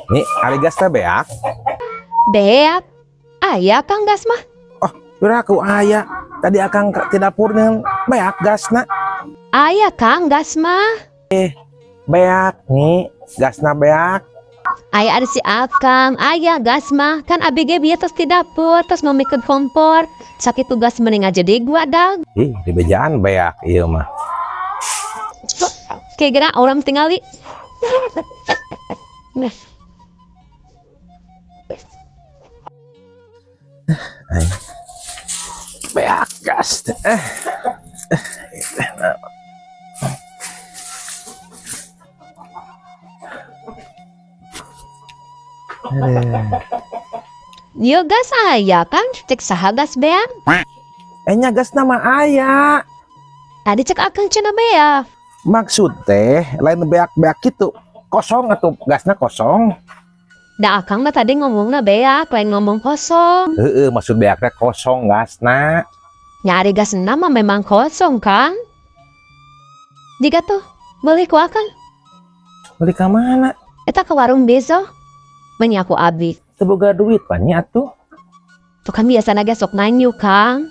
Nih, ari gas teh beak. Beak. Aya Kang gas mah. Oh, piraku aya. Tadi akang ti dapur dengan beak gasna. Aya Kang gas mah. Beak nih, gasna beak. Aya ada si Akang. Aya gas mah. Kan ABG biar terus di dapur. Terus mau mikir kompor. Sakit tugas mending aja di gua dag. Ih, di bejaan beak iya mah. Kayak gini orang tinggali. Nah. Beak gas. Yo gas aya Kang. Cek saha gas beak. Nya gas nama aya. Tadi cek Akang cenah beak. Maksud teh lain beak-beak gitu. Kosong atau gasna kosong? Da Akang mah tadi ngomongna beak, lain ngomong kosong. Maksud beaknya kosong gasna. Nyari gas mah memang kosong Kang. Jika tuh beli ku Akang. Beli ke mana? Eta ke warung beso. Menyaku abi. Teboga duit banyak tuh. Tuh kan biasa naga sok nanyu Kang.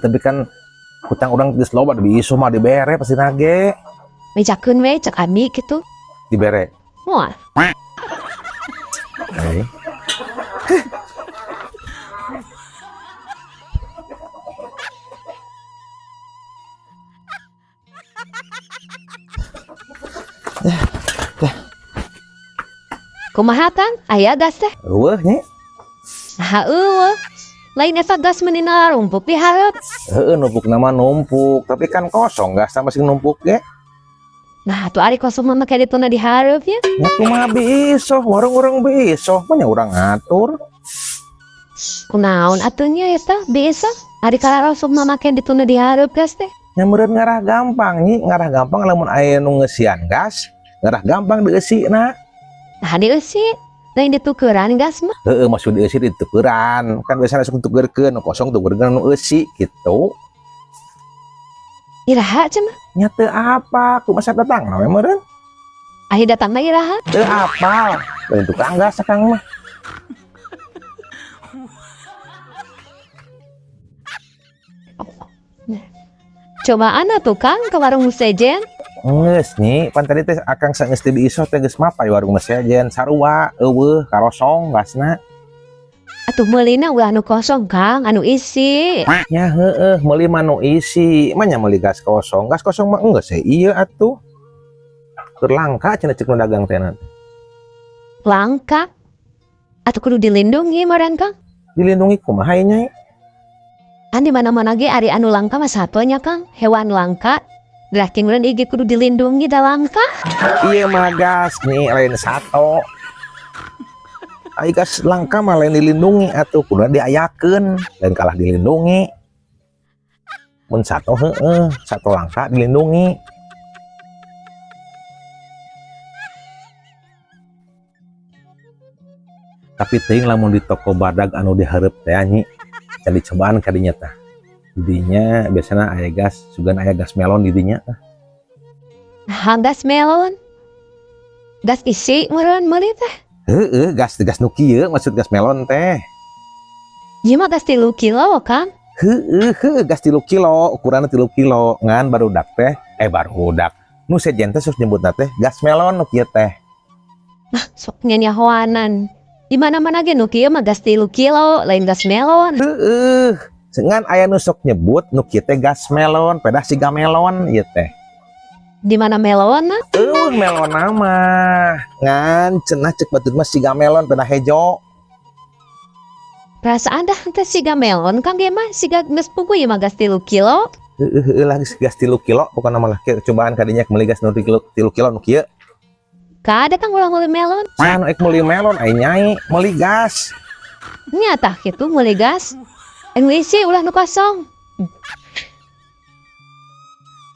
Tapi kan hutang orang geus loba di isu mah dibere pasti nage. Mejakeun we cek abi gitu. Dibere. Moal. Hey. Kumaha Kang? Aya gas teh. Eueuh nya. Eueuh. Lain eta gas menina rumpuk di hareup. Numpuk nama numpuk, tapi kan kosong gasna masih numpuk ge. Nah, tuh ari kosong mah make dituna di hareup ya. Nya kumaha biisoh, warung-warung biisoh, mah nya urang ngatur. Kunaon atunya eta bisa? Ari karosok mah make dituna di hareup gas teh. Nya meureun ngarah gampang nyi, ngarah gampang lamun aya nu ngeusian gas, ngarah gampang dieusina. Nah, dieusi. Lain ditukeran gas mah. Maksud eusi ditukeran. Kan biasana sok tukerkeun, nu kosong tukerkeun nu eusi gitu. Iraha cenah. Nya teu apa, ku masa datang we meureun. Ahi datang mah iraha. Teu apal. Lain tukang gas akang mah. Cobaan atuh Kang ke warung sejen. Geus nyi, pan tadi teh akang saeus teh diisoh teh geus mapay warung sejen sarua eueuh karosong gasna. Atuh meulina ulah anu kosong Kang, anu isi. Nya heueuh meuli mah nu isi, mah nya meuli gas kosong. Gas kosong mah enggeus ieu atuh. Keur langka cenah cek nu dagang teh nanti. Langka. Atuh kudu dilindungi meureun Kang. Dilindungi kumaha nya? Kan di mana-mana ge ari anu langka mah satunya Kang, hewan langka. Berarti meureun ieu kudu dilindungi da langka. Iya mah gas nih lain sato. Ai gas langka mah lain dilindungi atuh kudu diayakeun lain kalah dilindungi. Mun sato sato langka dilindungi. Tapi teuing lamun di toko badag anu dihareup teh nyi, can dicobaan ka dinya tah. Didinya biasanya aya gas, sugan aya gas melon di dinya tah. Nah, gas melon. Gas isi meureun meuli teh. Gas nu kieu maksud gas melon teh. Ieu mah gas 3 kilo Kang. Gas 3 kilo, ukuranna 3 kilo ngan barudak teh. Barudak. Nu sejen teh sus nyebutna teh gas melon nu kieu teh. Nah, sok nyanyahoanan. Di mana-mana ge nu kieu mah gas 3 kilo, lain gas melon. Sengan aya nu sok nyebut nu kieu teh gas melon, pedah siga melon ieu teh. Di mana melon? Melon mah ngan cenah cek batur mah siga melon pedah hejo. Perasaan dah teh siga melon Kang ge mah siga geus puguh ieu mah gas 3 kilo. Lagi gas 3 kilo pokona malah cobaan kadinya meuli gas nu 3 kilo nu kieu. Kada Kang ulah meuli melon. Anu ek meuli melon ai nyai meuli gas. Nyata kitu meuli gas. Anu isi ulah nu kosong.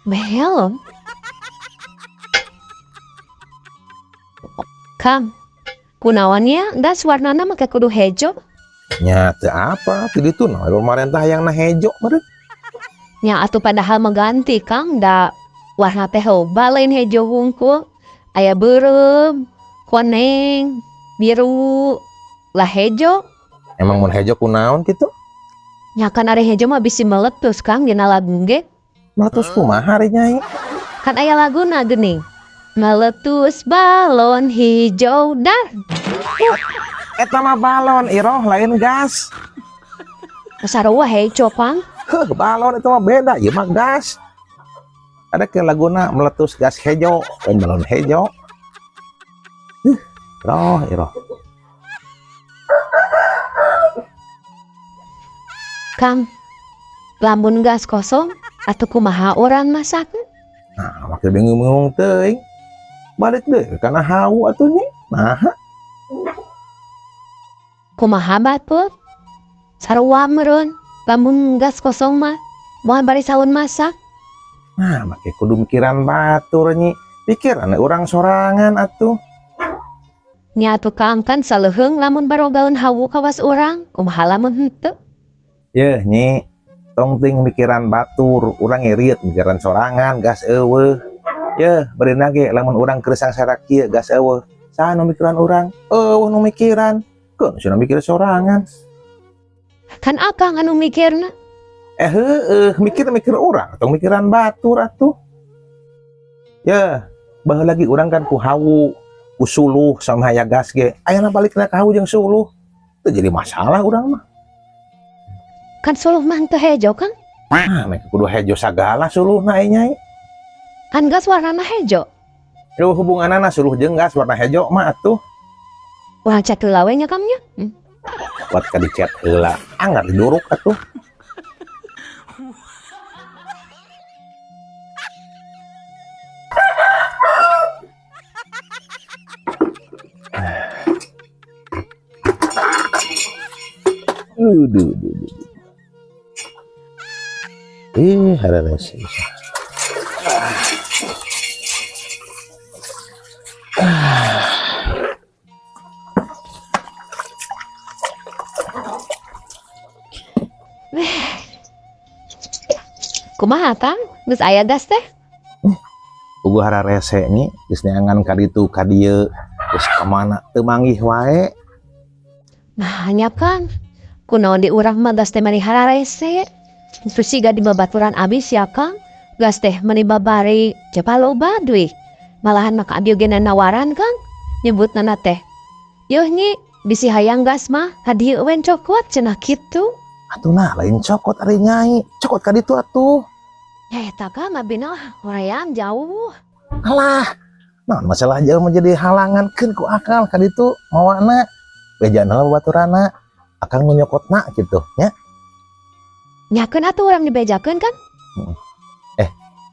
Melon. Kang, kunaonnya gas warnana make kudu hejo. Nya teu apa, teu ditu nah pemerintah hayangna hejo meureun. Nya atuh padahal mengganti Kang da warna teh loba lain hejo hungkul. Aya beureum, kuning, biru lah hejo. Emang mun hejo kunaon gitu? Nya kan are hejo mah bisi meletus Kang dina lagu ge. Meletus kumaha ari Nyai? Kan aya laguna geuning. Meletus balon hijau dar. Eta mah balon iroh lain gas. Sarua hejo Kang. Heuh, balon itu mah beda, ieu mah gas. Ada ke laguna meletus gas hejo, lain balon hejo. Iroh. Kang, lamun gas kosong atau kumaha orang masak? Nah, makin bingung teuing. Balik deh karena hawu atuh nya. Nah, Kumaha batur? Sarua meureun, lamun gas kosong mah moal bari saun masak. nah make kudu mikiran batur nyi. Pikiran urang sorangan atuh. Nya atuh Kang kan saleuheung lamun barogaeun hawu kawas urang, kumaha lamun henteu? Yeuh nyi, tong ting mikiran batur, urang ngiriet mikiran sorangan gas eueuh. Yeuh, beurina ge lamun urang keur sangsara kieu gas eueuh. Saha nu mikiran urang? Eueuh nu mikiran. Keun cenah mikir sorangan. Kan Akang anu mikirna. Mikir urang atau mikiran batur atuh. Yeuh, baheula lagi urang kan ku hawu, ku suluh sama aya gas ge. Ayeuna balikna ka hawu jeung suluh. Teu jadi masalah urang mah. Kan suluh mah teu hejo Kang. Nah, make kudu hejo sagala suluhna Nyai. Kan gas warnana hejo. Yo hubunganana suluh jeung gas warna hejo mah atuh. Urang cek heula we nya Kang nya. Buat ka dicet heula. Anggar diduruk atuh. Duh. Ada nasi. Kumaha Kang? Geus aya gas teh? Ugu hara rese nih, geus neangan ka ditu ka dieu, geus ka mana teu manggih wae. Nah, nya Kang. Kunaon di urang mah gas teh mani hararese. Terus siga di babaturan abis ya Kang. Gas teh mani babari cepa loba duit. Malahan maka abi oge nawaran Kang. Nyebutna teh. Yuh nyi, bisi hayang gas mah hadieu eueun cokot cenah kitu. Atuh nah lain cokot ari Nyai, cokot ka ditu atuh. Ya eta Kang abina hoream jauh. Alah, naon masalah jauh menjadi halangan keun ku akal ka ditu mawana. Bejana babaturana akan nyokotna gitu nya. Nyakeun atuh urang dibejakeun Kang.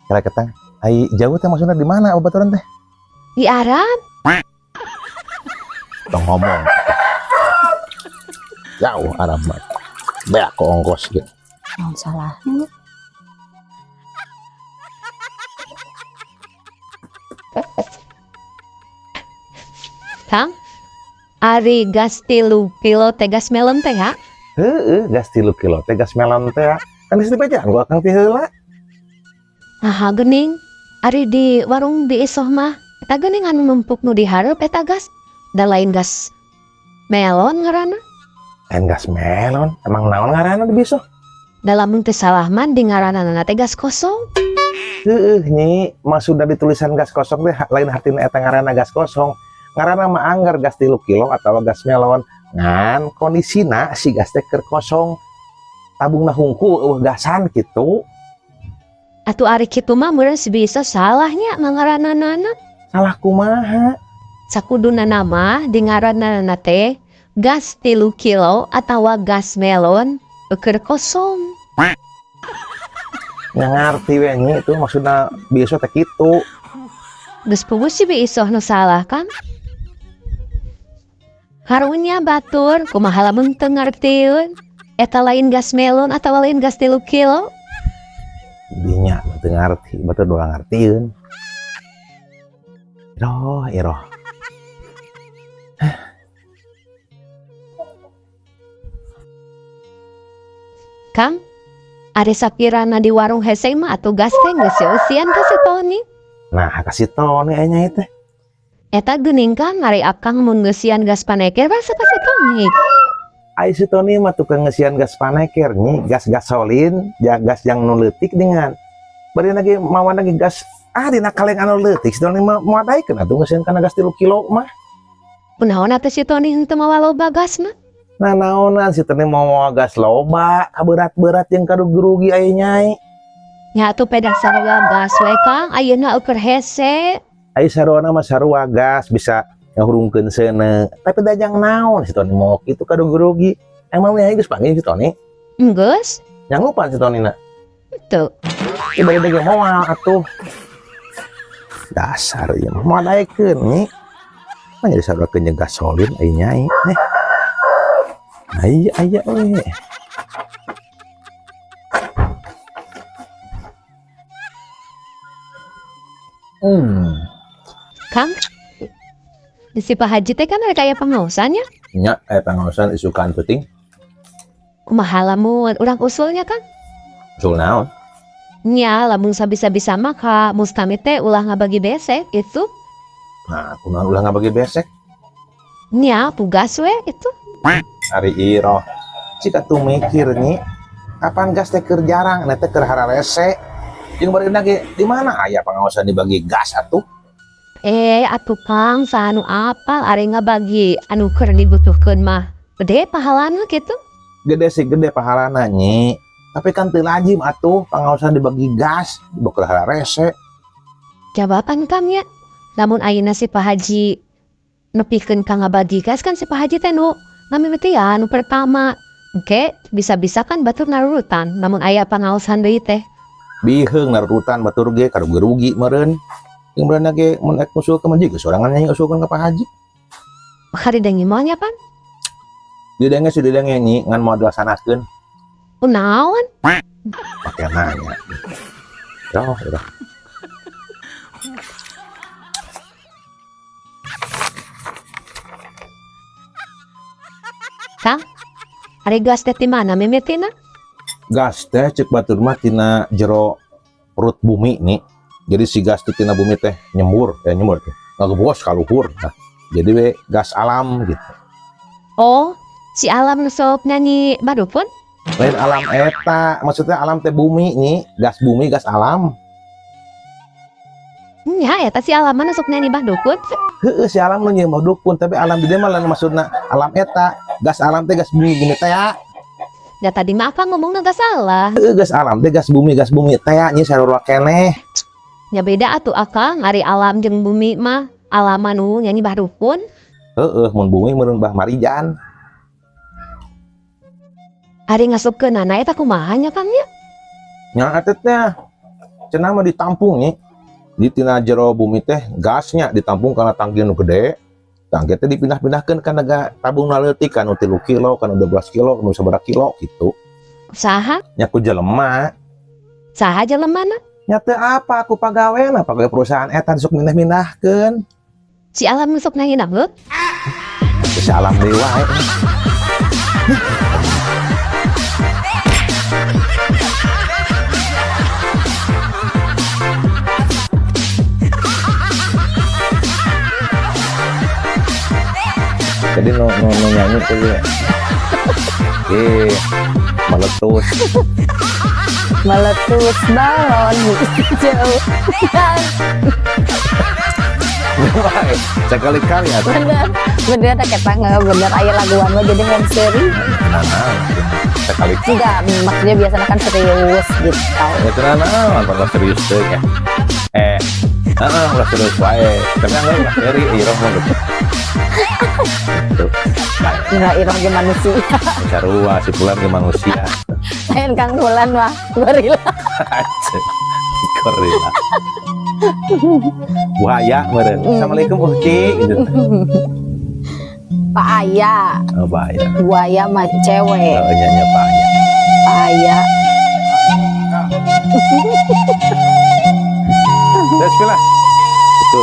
Kira ketang. Ai jauh teh maksudna di mana babaturan teh? Di Arab. Tong ngomong. Jauh Arab mah. Beak ko ongkos gitu. Naon salahnya? Kang, ari gas 3 kilo teh gas melon teh ya? Gas 3 kilo teh gas melon teh. Kan geus dibajaan gua Kang ti heula. Nah, geuning. Ari di warung di isoh mah, eta geuning anu numpuk nu dihareup eta gas. Da lain gas melon ngaranna. Lain gas melon, emang naon ngaranna di biso? Dalam teu salah mah di ngaranna teh gas kosong. Nyi, mah sudah ditulisan gas kosong deh, lain hartina eta ngaranna gas kosong. Ngaranna mah anggar gas 3 kilo atau gas melon. Ngan kondisina si gas teh keur kosong. Tabungna hungkul eueuh gasan kitu. Atuh ari kitu mah meureun bisa salahnya ngaranana. Salah kumaha? Sakuduna nama di ngaranna teh gas 3 kilo atawa gas melon keur kosong. Nya ngarti we nyi itu maksudna biasa teh kitu. Geus puguh si isoh nu salah kan? Harunya batur kumaha lamun teu ngartieun eta lain gas melon atawa lain gas 3 kilo? Dinya teu ngarti, batur doang ngartieun. Iroh. Kang, ada sakirana di warung heseng mah atuh gas teh geus seusian ka si Tony. Nah, kasih tau nih nya teh. Eta geuning kan ngari akang mun ngeusian gas paneker basa pasti Tony. Ai si Tony mah tukang ngesian gas paneker nih, gas gasolin, ya gas yang nu leutik dengan. Bari lagi mawan lagi gas dina kaleng anu leutik, si Tony mah moadaikeun atuh ngesian kana gas 3 kilo mah. Kunaon atuh si Tony henteu mawa loba gas mah? Nah naonan si Tony mau gas loba, kaberat-berat yang karugi aya nyai. Nya atuh pedah sarua gas we Kang, ayeuna ukur hese. Ai sarua mah sarua gas bisa ngahurungkeun seuneu. Tapi dajang naon si Tony mau kitu karugi-rugi. Emang nyai geus panggil si Tony? Enggeus? Nyanggupan si Tony na. Teu. Ibadah dege moal atuh. Dasar ieu mah moadaikeun nih. Mah jadi saruakeun jeung gasolin ai nyai. Aya we. Kang, di si Pak Haji teh kan ada kayak pengausan ya? Nya pengawasan isukan penting. Kumaha lamun urang usulnya Kang? Usul naon? Nya lamun sabisa-bisa mah ka mustami teh ulah ngabagi besek itu. Nah, kunaon ulah ngabagi besek? Nya tugas we itu. Ari iroh. Cika tuh mikir nih, kapan gas teh keur jarang, na teh keur hararese. Jeung bari ge di mana aya pengawasan dibagi gas atuh? Atuh Kang, sanu apal ari ngabagi anu keur dibutuhkeun mah. Gede pahalana kitu. Gede sih gede pahalana nyi. Tapi kan teu lazim atuh pengawasan dibagi gas, keur hararese. Jawaban Kang ya. Lamun ayeuna si Pak Haji nepikeun ka ngabagi gas kan si Pak Haji teh nu ngamimitian anu pertama. Oke, bisa-bisa kan batur narurutan namun aya pangaosan deui teh. Biheung narurutan batur ge karugi-rugi meureun. Yang berenang ge mun ek usul ke manjig sorangan nyanyi usulkeun ka Pak Haji. Hari dengi moal nya Pan? Didenge si didenge nyi ngan mau dilaksanakeun. Kunaon? Pakai nanya. Yo. Kang, ari gas teh di mana mimitina? Gas teh cek batur mah tina jero perut bumi nih. Jadi si gas teh tina bumi teh nyembur tuh. Ngagebos ka luhur. Nah, jadi we gas alam gitu. Oh, si alam nu sok nyanyi badupun? Lain alam eta, maksudnya alam teh bumi nih, gas bumi, gas alam. Nya eta si alam nu sok nyanyi badupun. Heeh, si alam nu nyeun dukun, tapi alam di dieu mah lain maksudna alam eta, gas alam teh gas bumi teh ya. Ya tadi mah Akang ngomongna gak salah. Heeh, gas alam teh gas bumi teh ya nya sarua keneh. Ya beda atuh Akang, ari alam jeung bumi mah alam anu nyanyi badupun. Heeh, mun bumi meureun Mbah Marijan. Ari ngasupkeunana eta kumaha nya Kang nya? Nya eta teh cenah mah ditampung nih. Di tina jero bumi teh gasnya ditampung kana tangki nu gede. Tangki teh dipindah-pindahkeun kana tabung nu leutik kan 3 kilo, kan 12 kilo, kan sabaraha kilo gitu. Saha? Nya ku jelema. Saha jelemana? Nya teu apa aku pagaweana, pagawe perusahaan eta sok mindah-mindahkeun. Si alam nu sok nyanyi dangdut? Si alam dewa. Jadi no nyanyi tuh ya. Meletus balon jauh. sekali-kali ya. Bener tak kita nggak bener ayah laguan lo jadi nggak seri. Sekali Enggak, maksudnya biasanya kan serius gitu. ya tenang kalau serius tuh ya. Udah serius wae. Tapi enggak udah seri iroh mah gitu. Nggak irong ke manusia. Sarua si Pulan ke manusia. Lain Kang Bulan mah gorila. Gorila. Buaya meureun. Assalamualaikum Uki gitu. Pak Aya. Oh bahaya. Buaya mah cewek. Oh nyanyi Pak Aya. Pak Aya. Bismillah. Itu